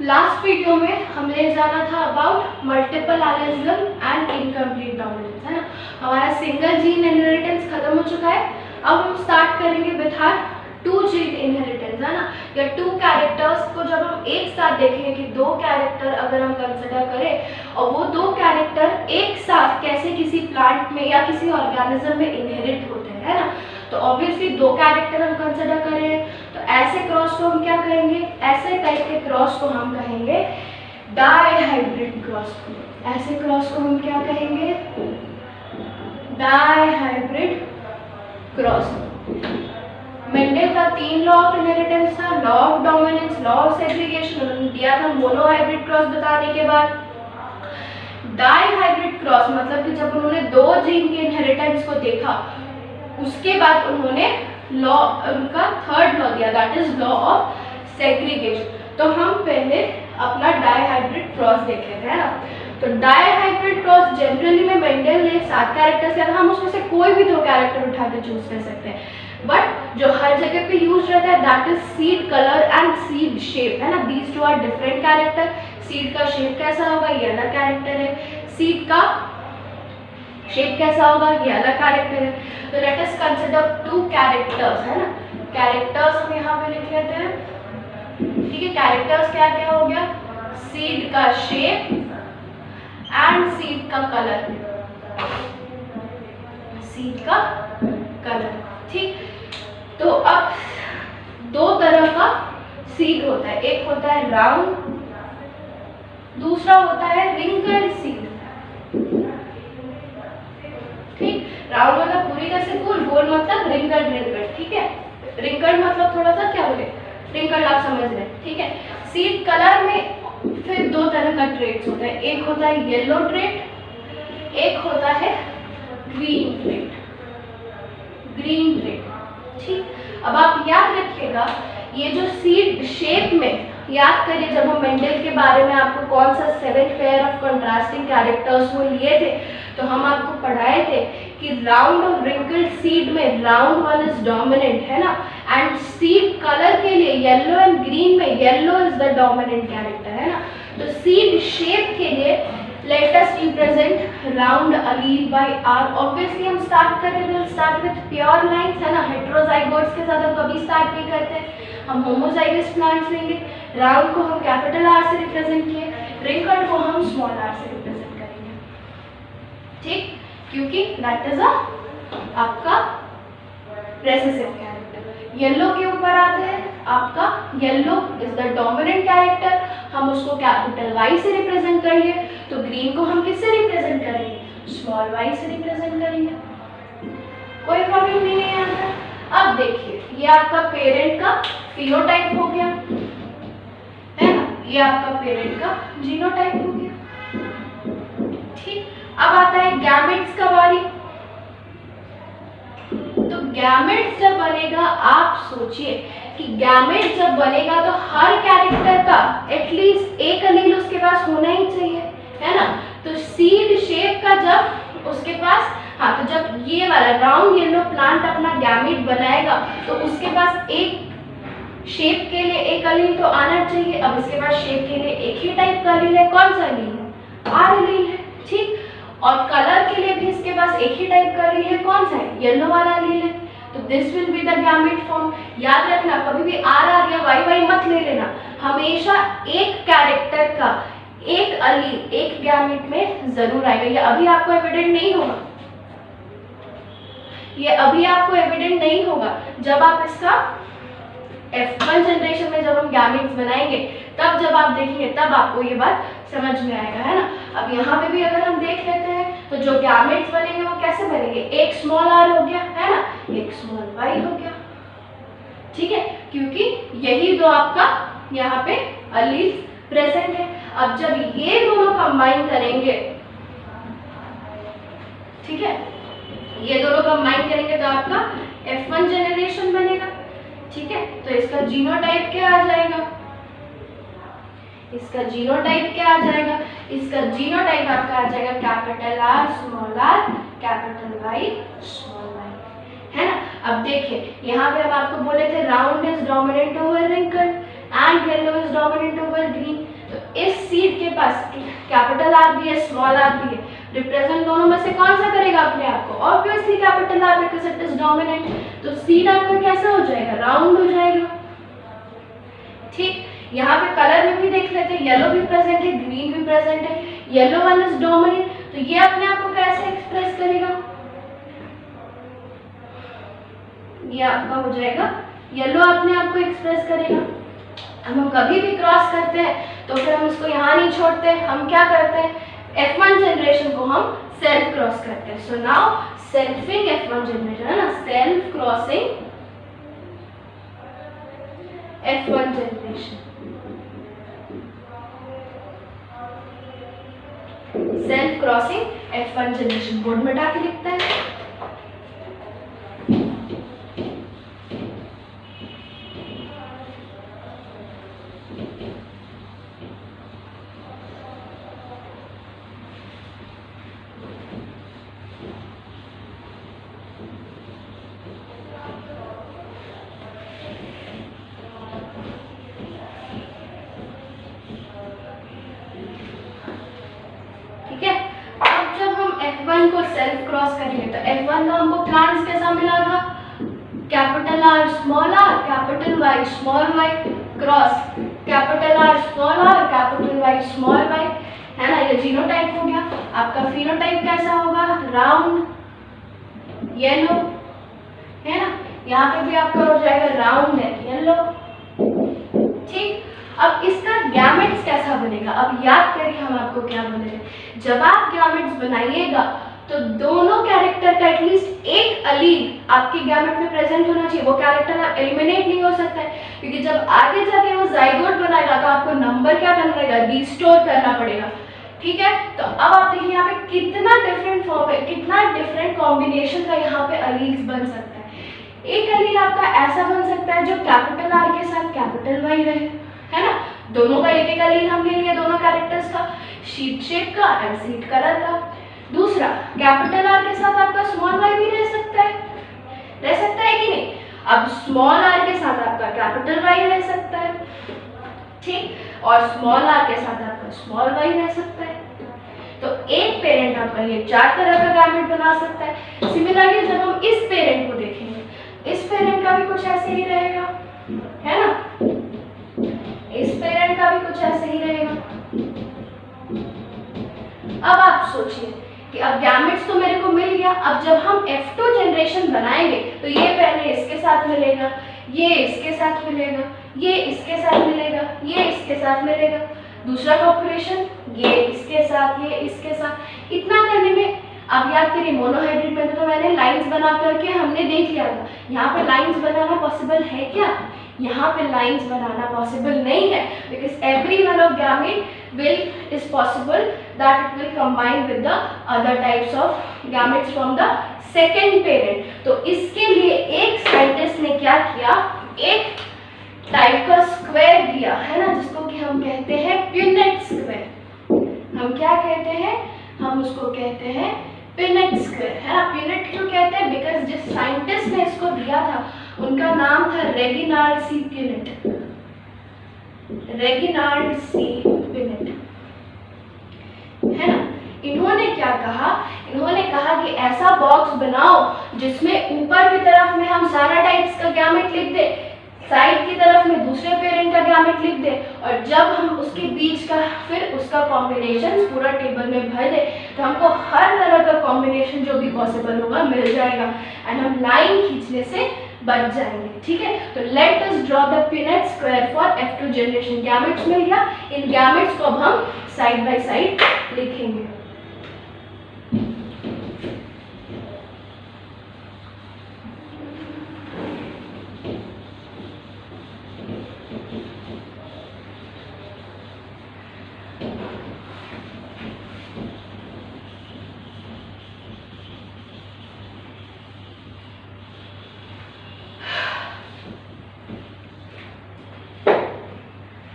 Last video में हमने जाना था about multiple allelism and incomplete dominance, है ना। हमारा सिंगल जीन इनहेरिटेंस खत्म हो चुका है। अब हम स्टार्ट करेंगे with our two gene inheritance, है ना। या टू कैरेक्टर्स को जब हम एक साथ देखेंगे कि दो कैरेक्टर अगर हम कंसिडर करें और वो दो कैरेक्टर एक साथ कैसे किसी प्लांट में या किसी ऑर्गेनिज्म में इनहेरिट होते हैं, है ना। तो ऑब्वियसली दो कैरेक्टर हम कंसिडर करें तो ऐसे क्रॉस को हम क्या कहेंगे, ऐसे टाइप के क्रॉस को हम कहेंगे डाइहाइब्रिड क्रॉस। ऐसे क्रॉस को हम क्या कहेंगे, डाइहाइब्रिड क्रॉस। मेंडल का 3 लॉ ऑफ इनहेरिटेंस था, law of dominance, law of segregation, उन्होंने दिया था मोनोहाइब्रिड क्रॉस बताने के बाद। डाइहाइब्रिड क्रॉस मतलब कि जब उन्होंने दो जीन के इनहेरिटेंस को देखा उसके बाद उन्होंने लॉ, उनका थर्ड लॉ दिया, that is law of segregation. तो हम पहले अपना डाइहाइब्रिड क्रॉस देख लेते हैं ना। तो डाइहाइब्रिड क्रॉस जनरली में मेंडल ने 7 कैरेक्टर्स दिया था, हम उसमें से कोई भी 2 कैरेक्टर उठा के चूज कर सकते हैं, बट जो हर जगह पे यूज रहता है that is seed colour and seed shape, है ना। These two are different character. Seed का शेप कैसा होगा, ये अलग कैरेक्टर है। सीड का शेप कैसा होगा, ये अलग कैरेक्टर है। तो लेट अस कंसिडर 2 कैरेक्टर्स, है ना। कैरेक्टर्स हम यहाँ पे लिख लेते हैं, ठीक है। कैरेक्टर्स क्या क्या हो गया, सीड का शेप एंड सीड का कलर, सीड का कलर, ठीक। तो अब दो तरह का सीड होता है, एक होता है राउंड, दूसरा होता है रिंकल्ड सीड, ठीक। राउंड मतलब पूरी तरह से गोल, गोल मतलब रिंकल्ड, रिंकल्ड, ठीक है। रिंकल्ड मतलब थोड़ा सा क्या बोले, रिंकल्ड आप समझ रहे हैं, ठीक है। सीड कलर में फिर 2 तरह का ट्रेट्स होता है, एक होता है येलो ट्रेट, एक होता है ग्रीन ट्रेट, ग्रीन ट्रेट, ठीक। अब आप याद रखिएगा ये जो सीड शेप में, याद करिए जब हम मेंडल के बारे में आपको कौन सा 7 पेयर ऑफ कंट्रास्टिंग कैरेक्टर्स वो लिए थे, तो हम आपको पढ़ाए थे कि राउंड और रिंकल्ड सीड में राउंड वन इज डोमिनेंट, है ना। एंड सीड कलर के लिए येलो एंड ग्रीन में yellow is the dominant character, है ना। तो सीड शेप के लिए let us represent round allele by R. Obviously हम स्टार्ट कर रहे हैं, स्टार्ट विद प्योर लाइंस, है ना। हेटेरोजाइगोट्स के साथ हम कभी स्टार्ट नहीं करते, हम होमोजाइगस प्लांट्स लेंगे। राउंड को हम कैपिटल आर से रिप्रेजेंट किए, रिंकल्ड को हम स्मॉल आर से रिप्रेजेंट करेंगे, ठीक, क्योंकि दैट इज आपका रेसेसिव कैरेक्टर। येलो के ऊपर आते हैं, आपका yellow is the dominant character, हम उसको कैपिटल वाई से रिप्रेजेंट करेंगे। तो ग्रीन को हम किससे रिप्रेजेंट करेंगे, स्मॉल वाई से रिप्रेजेंट करेंगे, कोई प्रॉब्लम नहीं है यहाँ पर। अब देखिए ये आपका पेरेंट का फिनोटाइप हो गया, है ना, ये आपका पेरेंट का जीनोटाइप हो गया, ठीक। अब आता है गैमेट्स का बारी। तो गैमेट्स जब बनेगा, आप सोचिए कि गैमेट्स जब बनेगा तो हर कैरेक्टर का एटलीस्ट एक अलील उसके पास होना ही चाहिए, है ना। तो सीड शेप का जब उसके पास, हाँ, तो जब ये वाला राउंड येलो प्लांट अपना गैमेट बनाएगा तो उसके पास एक शेप के लिए एक अलील तो आना चाहिए। अब इसके पास शेप के लिए एक ही टाइप का अलील है, कौन सा अलील है, आर अलील है, ठीक। और कलर के लिए भी इसके पास एक ही टाइप का अलील है, कौन सा है, येलो वाला अलील है। तो this will be the gamete form. याद रखना कभी भी आर आर या वाई वाई मत ले लेना, हमेशा एक कैरेक्टर का एक अलील एक गैमेट में जरूर आएगा। ये अभी आपको एविडेंट नहीं होगा, ये अभी आपको एविडेंट नहीं होगा। जब आप इसका F1 जनरेशन में जब हम गैमेट्स बनाएंगे तब जब आप देखेंगे तब आपको ये बात समझ में आएगा, है ना। अब यहाँ पे भी अगर हम देख लेते हैं तो जो गैमेट्स बनेंगे वो कैसे बनेंगे, एक स्मॉल आर हो गया, है ना, एक स्मॉल वाई हो गया, ठीक है, क्योंकि यही दो आपका यहाँ पे अलील प्रेजेंट है। अब जब ये दोनों कंबाइन करेंगे, ठीक है, ये दोनों कंबाइन करेंगे तो आपका F1 जनरेशन बनेगा, ठीक है। तो इसका जीनोटाइप क्या आ जाएगा, इसका जीनोटाइप क्या आ जाएगा, इसका जीनोटाइप आपका आ जाएगा capital R small R capital Y small Y, है ना। अब देखिए यहाँ पे हम आपको बोले थे round is dominant over wrinkle and yellow is dominant over green. इस सीड के पास कैपिटल आर भी है, स्मॉल आर भी है, रिप्रेजेंट दोनों में से कौन सा करेगा अपने आप को? Obviously capital R, because it is dominant. तो सीड आपका कैसा हो जाएगा? राउंड हो जाएगा। ठीक, यहाँ पे कलर में भी देख लेते हैं, येलो भी प्रेजेंट है, ग्रीन भी प्रेजेंट है। येलो वन इज डोमिनेंट, तो ये अपने आप को कैसे एक्सप्रेस करेगा? ये आपका हो जाएगा येलो अपने आप को एक्सप्रेस करेगा। हम कभी भी क्रॉस करते हैं तो फिर हम इसको यहाँ नहीं छोड़ते, हम क्या करते हैं? F1 जनरेशन को हम सेल्फ क्रॉस करते हैं। So now selfing F1 generation है ना, self crossing F1 generation, self crossing F1 generation. Board में डाल के लिखते हैं। F1 को सेल्फ क्रॉस करेंगे तो F1 का हमको प्लांट्स कैसा मिला था? Capital R small R, capital Y small Y, cross capital R small R, capital Y small Y, है ना। ये जीनोटाइप हो गया। आपका फिनोटाइप कैसा होगा? राउंड, येलो, है ना। यहाँ पे भी आपका हो जाएगा राउंड है, येलो। ठीक, अब इसका गैमेट्स कैसा बनेगा? अब याद करिए हम आपको क्या बोले थे, जब आप गैमेट्स बनाइएगा तो दोनों कैरेक्टर का एटलीस्ट एक अलील आपके गैमेट में प्रेजेंट होना चाहिए। वो कैरेक्टर एलिमिनेट नहीं हो सकता है, क्योंकि जब आगे जाके वो जाइगोट बनाएगा तो आपको नंबर क्या करना पड़ेगा? रिस्टोर करना पड़ेगा। ठीक है, तो अब आप देखिए यहाँ पे कितना डिफरेंट फॉर्म है, कितना डिफरेंट कॉम्बिनेशन का यहाँ पे अलील्स बन सकता है। एक अलील आपका ऐसा बन सकता है जो कैपिटल आर के साथ कैपिटल वाई रहे, है ना। दोनों का एक एक अलील हम ले लिए, दोनों कैरेक्टर्स का, शीट शेप का एंड सीट कलर का। दूसरा, कैपिटल आर के साथ आपका स्मॉल वाई भी रह सकता है कि नहीं? अब स्मॉल आर के साथ आपका कैपिटल वाई रह सकता है, ठीक, और स्मॉल आर के साथ आपका स्मॉल वाई रह सकता है। तो एक पेरेंट आपका ये 4 तरह का गैमेट बना सकता है। सिमिलरली जब हम इस पेरेंट को देखेंगे, इस पेरेंट का भी कुछ ऐसे ही रहेगा, है ना। इस पेरेंट का भी कुछ ऐसे ही रहेगा। अब आप सोचिए कि अब गैमेट्स तो मेरे को मिल गया, अब जब हम F2 जनरेशन बनाएंगे तो ये पहले इसके साथ मिलेगा, ये इसके साथ मिलेगा, ये इसके साथ मिलेगा, ये इसके साथ मिलेगा। दूसरा पॉपुलेशन ये इसके साथ, ये इसके साथ। इतना करने में आप याद करिए मोनोहाइब्रिड में तो मैंने लाइंस बना करके हमने देख लिया था। यहाँ पे लाइंस बनाना पॉसिबल है क्या? यहाँ पे लाइंस बनाना पॉसिबल नहीं है, because every one of gamete will is possible that it will combine with the other types of gametes from the second parent। तो इसके लिए एक साइंटिस्ट ने क्या किया, एक टाइप का स्क्वायर दिया, है ना, जिसको कि हम कहते हैं पिनेट स्क्वायर। हम क्या कहते हैं? हम उसको कहते हैं पिनेट स्क्वायर, है ना। पिनेट क्यों कहते हैं? बिकॉज जिस साइंटिस्ट ने इसको दिया था उनका नाम था रेगिनाल्ड सी पिनेट, रेगिनाल्ड सी पिनेट, है ना। इन्होंने क्या कहा? इन्होंने कहा कि ऐसा बॉक्स बनाओ जिसमें ऊपर की तरफ में हम सारा टाइप्स का गैमेट लिख दे, साइड की तरफ में दूसरे पेरेंट का गैमेट लिख दे, और जब हम उसके बीच का फिर उसका कॉम्बिनेशन पूरा टेबल में भर दे तो हमको हर तरह का कॉम्बिनेशन जो भी पॉसिबल होगा मिल जाएगा, एंड हम लाइन खींचने से बच जाएंगे। ठीक है, तो let us draw the Punnett square for F2 generation. Gametes मिल गया, इन गैमेट्स को अब हम साइड बाय साइड लिखेंगे।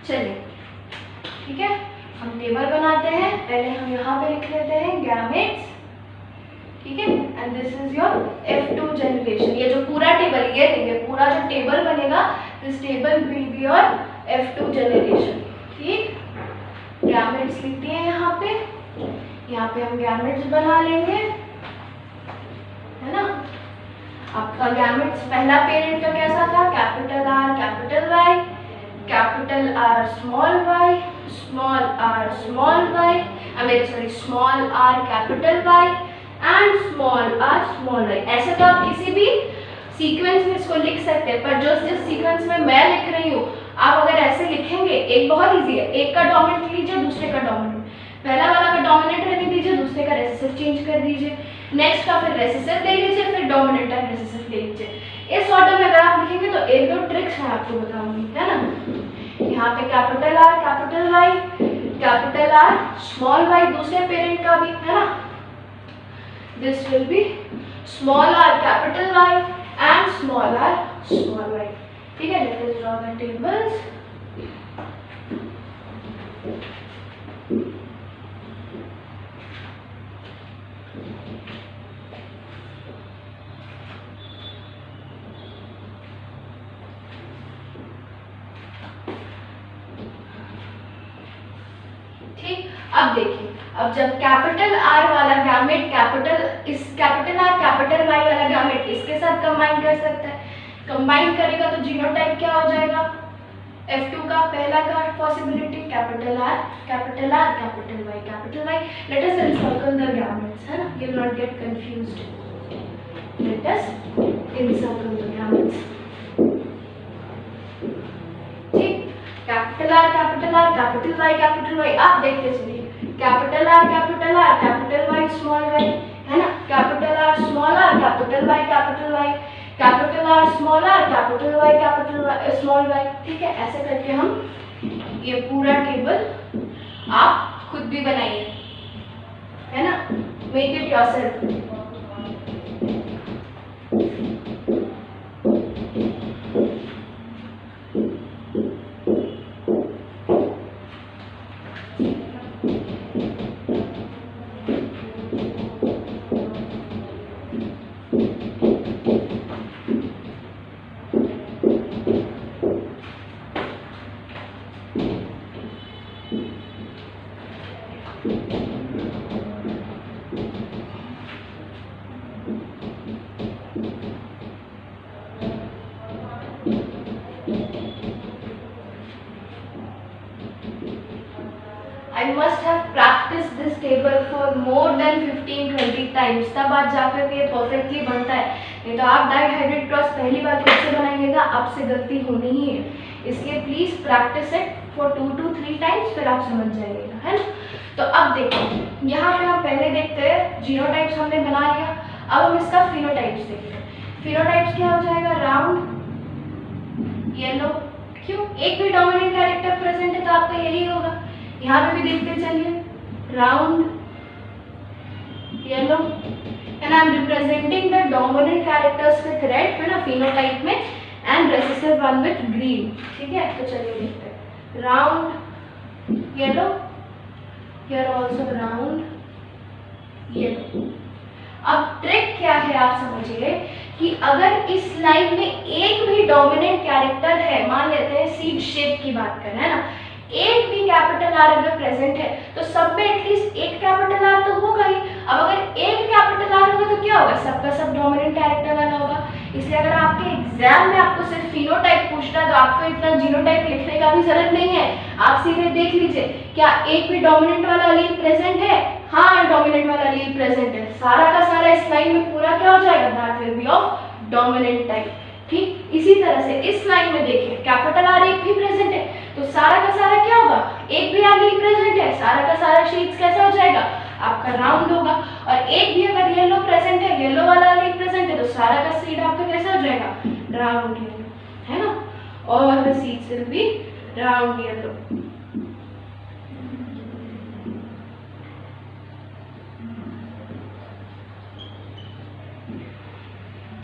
चलिए ठीक है, हम टेबल बनाते हैं। पहले हम यहाँ पे लिख लेते हैं गैमेट्स, ठीक है, and this is your F2 generation. ये जो पूरा टेबल, ये नहीं, ये पूरा जो टेबल बनेगा, this table will be your F2 generation. ठीक, गैमेट्स लिख दिए यहाँ पे हम गैमेट्स बना लेंगे, है ना। आपका गैमेट्स पहला पेरेंट का कैसा था, capital R capital Y, capital R small Y, small R small Y, small R capital Y and small R small Y. ऐसे तो आप किसी भी सीक्वेंस में इसको लिख सकते हैं, पर जिस सीक्वेंस में मैं लिख रही हूँ आप अगर ऐसे लिखेंगे, एक बहुत इजी है, एक का डोमिनेंट लीजिए, दूसरे का डोमिनेंट, पहला वाला का डोमिनेंट रहने दीजिए, दूसरे का रेसेसिव चेंज कर दीजिए, नेक्स्ट का फिर रेसेसिव ले लीजिए, फिर डोमिनेंट का रेसेसिव ले लीजिए। इस ऑर्डर में अगर आप लिखेंगे तो एक दो ट्रिक्स मैं आपको बताऊंगी, है ना। यहाँ पे capital R capital Y, capital R small Y दूसरे पेरेंट का भी, है ना। This will be small R capital Y and small R small Y, ठीक है। Let us draw the tables. ठीक, अब देखिए, अब जब कैपिटल आर वाला gamete capital R capital Y वाला गैमेट इसके साथ कंबाइन कर सकता है, कंबाइन करेगा तो जीनोटाइप क्या हो जाएगा, F2 का पहला का possibility capital R capital Y capital Y. Let us encircle the gametes, है ना, you will not get confused. Let us encircle the gametes. ठीक, कैपिटल आर कैपिटल वाई, आप देखते चलिए, capital R capital Y small Y, है ना, capital R small R capital Y capital R small R capital Y small Y, ठीक है। ऐसे करके हम ये पूरा टेबल आप खुद भी बनाइए, है ना, make it yourself. I must have practiced this table for more than 15-20 times, तब आज जाकर के परफेक्टली बनता है। नहीं तो आप डाइहाइड्रेट क्रॉस पहली बार खुद से बनाइएगा, आपसे गलती होनी ही है, इसलिए please practice it for 2 to 3 times, फिर आप समझ जाइएगा, है ना। तो अब देखो, यहाँ पे हम पहले देखते हैं जीनोटाइप्स हमने बना लिया, अब हम इसका फिनोटाइप्स देखते हैं। फिनोटाइप्स क्या हो जाएगा, राउंड येलो, क्यों, एक भी डोमिनेंट कैरेक्टर प्रेजेंट है तो आपका यही होगा। यहाँ पे भी देखते चलिए, round yellow, and I am representing the dominant characters with red, है ना, फिनोटाइप में, and recessive one with green, ठीक है। तो चलिए देखते हैं, round yellow, here also round yellow. अब ट्रिक क्या है आप समझिए कि अगर इस लाइन में एक भी डोमिनेंट कैरेक्टर है, मान लेते हैं सीड शेप की बात करें, है ना, एक भी कैपिटल आर अगर प्रेजेंट है तो सब में एटलीस्ट एक कैपिटल आर तो होगा ही। अब अगर एक कैपिटल आर होगा तो क्या होगा, सबका सब डोमिनेंट कैरेक्टर वाला होगा। इसलिए अगर आपके एग्जाम में आपको सिर्फ फिनोटाइप पूछना है तो आपको इतना जीनोटाइप लिखने का भी जरूरत नहीं है, आप सीधे देख लीजिए क्या एक भी डोमिनेंट वाला एलील प्रेजेंट है, हाँ डोमिनेंट वाला एलील प्रेजेंट है, सारा का सारा इस लाइन में पूरा क्या हो जाएगा, that will be of dominant type. ठीक, इसी तरह से इस लाइन में देखिए कैपिटल आर एक भी प्रेजेंट है तो सारा का सारा क्या होगा, एक भी एलील प्रेजेंट है, सारा का सारा शेड्स कैसा हो जाएगा, आपका राउंड होगा। और एक भी अगर येलो प्रेजेंट है, येलो वाला एलील प्रेजेंट है तो सारा का शेड आपका कैसा हो जाएगा, राउंड येलो, है ना। और the shades will be round yellow.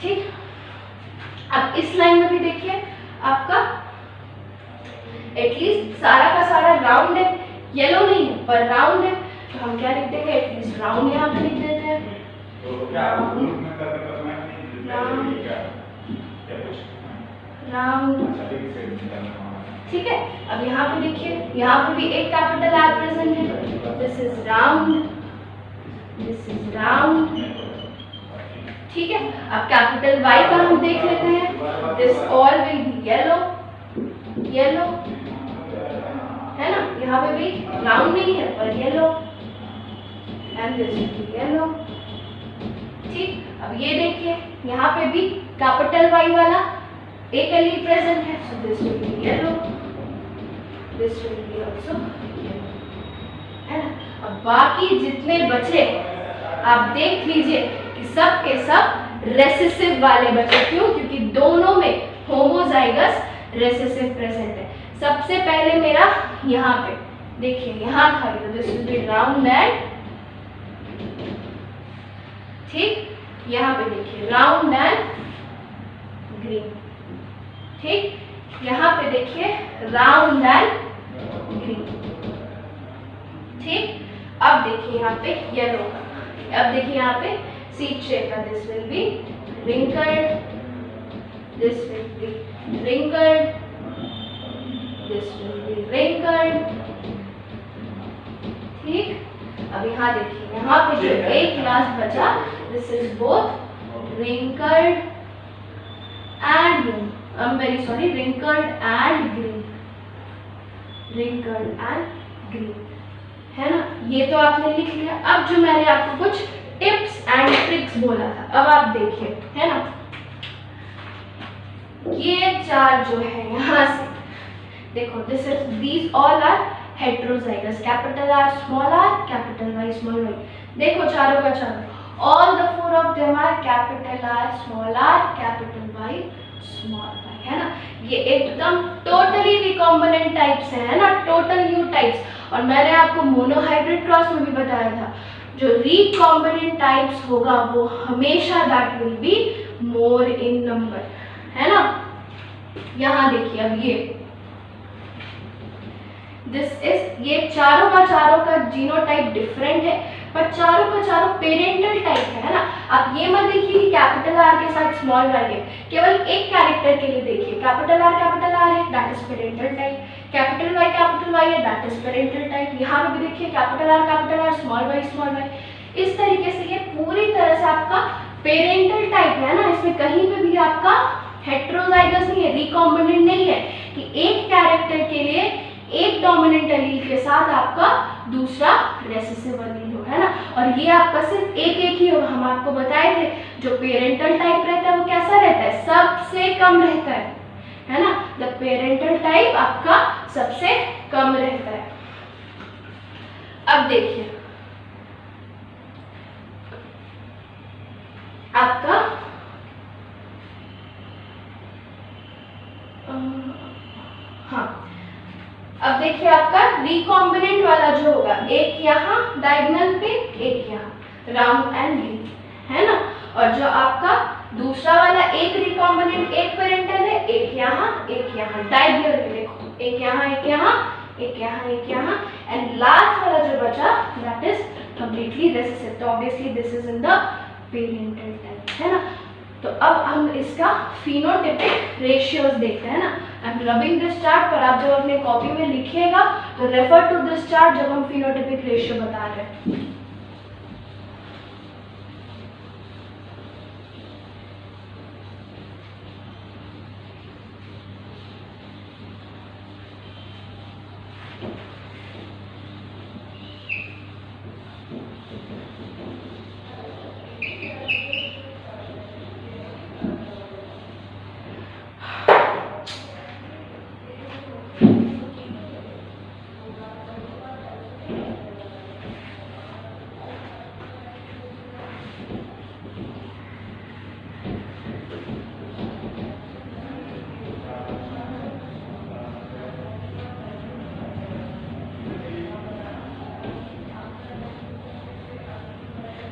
ठीक, अब इस लाइन में भी देखिए आपका एटलीस्ट सारा का सारा राउंड है, येलो नहीं है पर राउंड है, तो हम क्या लिख देंगे, एटलीस्ट राउंड यहाँ पे लिख देते हैं। राउंड ठीक है। अब यहाँ पे देखिए, यहाँ पे भी एक कैपिटल आर प्रेजेंट है। This is round, this is round, ठीक है। अब कैपिटल वाई का हम देख लेते हैं। This all will be yellow, yellow, है ना। यहाँ पे भी राउंड नहीं है पर yellow, and this will B yellow, ठीक। अब ये देखिए, यहाँ पे भी कैपिटल वाई वाला एक एल प्रेजेंट है, so this will B yellow, this will be also yellow, है ना। अब बाकी जितने बचे आप देख लीजिए कि सब के सब रेसेसिव वाले बचे। क्यों? क्योंकि दोनों में होमोजाइगस रेसेसिव प्रेजेंट है। सबसे पहले मेरा यहाँ पे देखिए, यहाँ था ये, this will be round and, ठीक। यहाँ पे देखिए राउंड एंड ग्रीन, ठीक। यहाँ पे देखिए राउंड एंड ग्रीन, ठीक। अब देखिए यहाँ पे येलो का, अब देखिए यहाँ पे सीड शेप का, this will B wrinkled, this will B wrinkled, this will B wrinkled, ठीक। अब यहाँ देखिए, यहाँ पे जो एक लास्ट बचा, this is both wrinkled and green, I am very sorry, wrinkled and green, wrinkled and green, है ना। ये तो आपने लिख लिया। अब जो मैंने आपको कुछ टिप्स एंड ट्रिक्स बोला था, अब आप देखिए, है ना। ये चार जो है यहाँ से देखो, this is, these all are heterozygous, capital R small R, capital Y small Y. देखो चारों का चारों, all the four of them are capital R small R, capital Y small Y, है ना। ये एकदम टोटली रिकॉम्बिनेंट टाइप्स है ना, टोटल न्यू टाइप्स। और मैंने आपको मोनोहाइब्रिड क्रॉस में भी बताया था, जो रिकॉम्बिनेंट टाइप्स होगा वो हमेशा that will be more in number, है ना। यहाँ देखिए, अब ये दिस इज, ये चारों का जीनोटाइप डिफरेंट है, पर चारों का चारों पेरेंटल टाइप है ना। आप ये मत देखिए कि कैपिटल आर के साथ स्मॉल वाई है, केवल एक कैरेक्टर के लिए देखिए, कैपिटल आर है, that is parental type, capital Y है, दैट इज पेरेंटल टाइप। यहाँ पे भी देखिए कैपिटल आर, स्मॉल वाई। इस तरीके से ये पूरी तरह से आपका पेरेंटल टाइप है ना, इसमें कहीं पे भी आपका हेट्रोजाइगस नहीं है, रिकॉम्बिनेंट नहीं है कि एक कैरेक्टर के लिए एक डोमिनेंट एलील के साथ आपका दूसरा रेसेसिव एलील हो, है ना। और ये आपका सिर्फ एक ही होगा। हम आपको बताए थे जो पेरेंटल टाइप रहता है वो कैसा रहता है, सबसे कम रहता है ना। द पेरेंटल टाइप आपका सबसे कम रहता है। अब देखिए आपका हाँ, अब देखिए आपका रिकॉम्बिनेंट वाला जो होगा, एक यहाँ डायगोनल पे, एक यहाँ, राउंड एंड ग्रीन, है ना। और जो आपका दूसरा वाला एक रिकॉम्बिनेंट एक पेरेंटल है, एक यहाँ डायगोनल पे देखो, एक यहाँ एक यहाँ, एंड लास्ट वाला जो बचा दैट इज कंप्लीटली रेसेसिव। तो obviously this is in the parental type, है ना। तो अब हम इसका फिनोटाइपिक रेशियोज देखते हैं ना। I am rubbing this chart, पर आप जब अपने कॉपी में लिखिएगा तो रेफर टू दिस चार्ट जब हम फिनोटाइपिक रेशियो बता रहे हैं।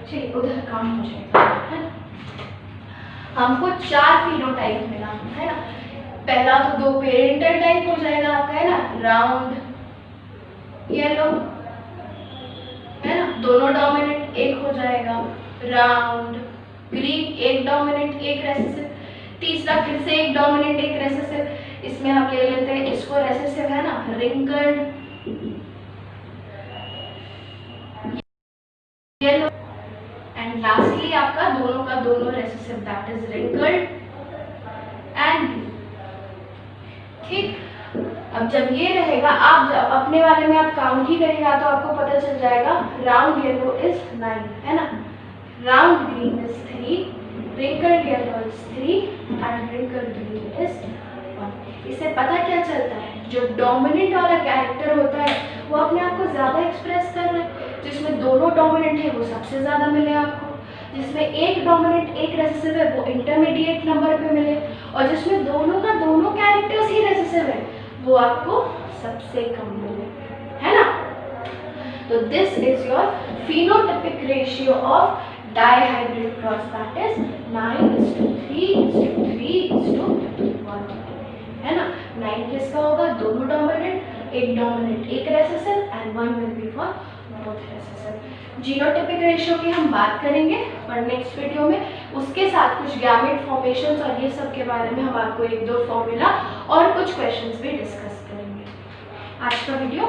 चलिए उधर काम हो जाएगा, है ना। हमको चार फिनोटाइप मिला, है ना। पहला तो दो पेरेंटल टाइप हो जाएगा आपका, है ना, राउंड येलो, है ना, दोनों डोमिनेंट एक हो जाएगा, राउंड ग्रीन एक डोमिनेंट एक रेसेसिव, तीसरा फिर से एक डोमिनेंट एक रेसेसिव, इसमें हम ले लेते हैं इसको, रेसेसिव है ना, रिंकल्ड येलो, एंड लास्टली आपका दोनों का दोनों recessive, that is wrinkled and blue. ठीक, अब जब ये रहेगा, आप जब अपने वाले में आप काउंट ही करेगा तो आपको पता चल जाएगा राउंड येलो इज 9, है ना, round green is 3, wrinkled yellow is 3 and wrinkled green is 1। इससे पता क्या चलता है, जो डोमिनेंट वाला कैरेक्टर होता है वो अपने आप को ज़्यादा एक्सप्रेस कर रहा है, जिसमें दोनों डोमिनेंट है वो सबसे ज़्यादा मिले आपको, जिसमें एक डोमिनेंट एक रेसेसिव है वो इंटरमीडिएट नंबर पे मिले, और जिसमें दोनों का दोनों कैरेक्टर्स ही रेसेसिव है वो आपको सबसे कम मिले, है ना। तो this is your phenotypic ratio of dihybrid cross, that is 9:3:3:1, है ना। 9 किसका होगा, दोनों डोमिनेंट, एक डोमिनेंट एक recessive and 1 will be for both recessive. Genotypic ratio की हम बात करेंगे पर नेक्स्ट वीडियो में, उसके साथ कुछ गैमेट फॉर्मेशंस और ये सब के बारे में हम आपको 1-2 फॉर्मूला और कुछ क्वेश्चंस भी डिस्कस करेंगे। आज का वीडियो